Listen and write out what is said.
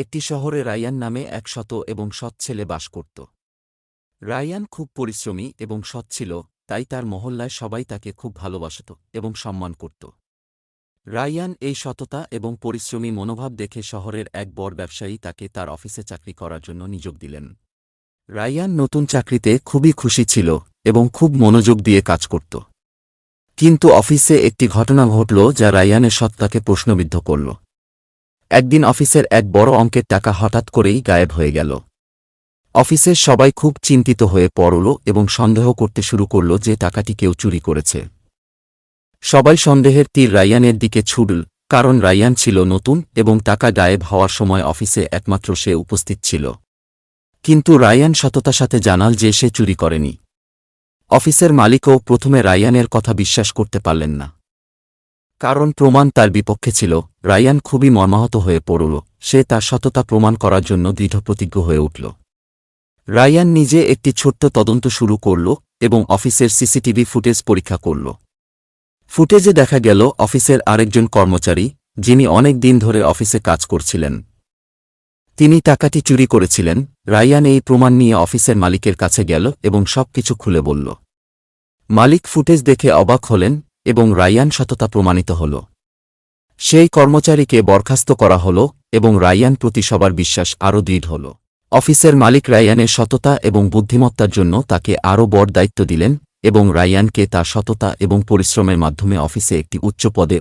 একটি শহরে রায়ান নামে এক এবং সৎ ছেলে বাস করত। রায়ান খুব পরিশ্রমী এবং সৎ ছিল, তাই তার মহল্লায় সবাই তাকে খুব ভালোবাসত এবং সম্মান করত। রায়ান এই সততা এবং পরিশ্রমী মনোভাব দেখে শহরের এক বড় ব্যবসায়ী তাকে তার অফিসে চাকরি করার জন্য নিয়োগ দিলেন। রায়ান নতুন চাকরিতে খুবই খুশি ছিল এবং খুব মনোযোগ দিয়ে কাজ করত। কিন্তু অফিসে একটি ঘটনা ঘটল যা রায়ানের সত্তাকে প্রশ্নবিদ্ধ করল। একদিন অফিসের এক বড় অঙ্কের টাকা হঠাৎ করেই গায়েব হয়ে গেল। অফিসের সবাই খুব চিন্তিত হয়ে পড়ল এবং সন্দেহ করতে শুরু করল যে টাকাটি কেউ চুরি করেছে। সবাই সন্দেহের তীর রায়ানের দিকে ছুড়ল, কারণ রায়ান ছিল নতুন এবং টাকা গায়েব হওয়ার সময় অফিসে একমাত্র সে উপস্থিত ছিল। কিন্তু রায়ান সততার সাথে জানাল যে সে চুরি করেনি। অফিসের মালিকও প্রথমে রায়ানের কথা বিশ্বাস করতে পারলেন না, কারণ প্রমাণ তার বিপক্ষে ছিল। রায়ান খুবই মর্মাহত হয়ে পড়ল। সে তার সততা প্রমাণ করার জন্য দৃঢ়প্রতিজ্ঞ হয়ে উঠল। রায়ান নিজে একটি ছোট্ট তদন্ত শুরু করল এবং অফিসের সিসিটিভি ফুটেজ পরীক্ষা করল। ফুটেজে দেখা গেল অফিসের আরেকজন কর্মচারী, যিনি অনেক দিন ধরে অফিসে কাজ করছিলেন, তিনি টাকাটি চুরি করেছিলেন। রায়ান এই প্রমাণ নিয়ে অফিসের মালিকের কাছে গেল এবং সবকিছু খুলে বলল। মালিক ফুটেজ দেখে অবাক হলেন এবং রায়ান সততা প্রমাণিত হল। সেই কর্মচারীকে বরখাস্ত করা হল এবং রায়ান প্রতি সবার বিশ্বাস আরও দৃঢ় হল। অফিসের মালিক রায়ানের সততা এবং বুদ্ধিমত্তার জন্য তাকে আরও বড় দায়িত্ব দিলেন এবং রায়ানকে তার সততা এবং পরিশ্রমের মাধ্যমে অফিসে একটি উচ্চ পদে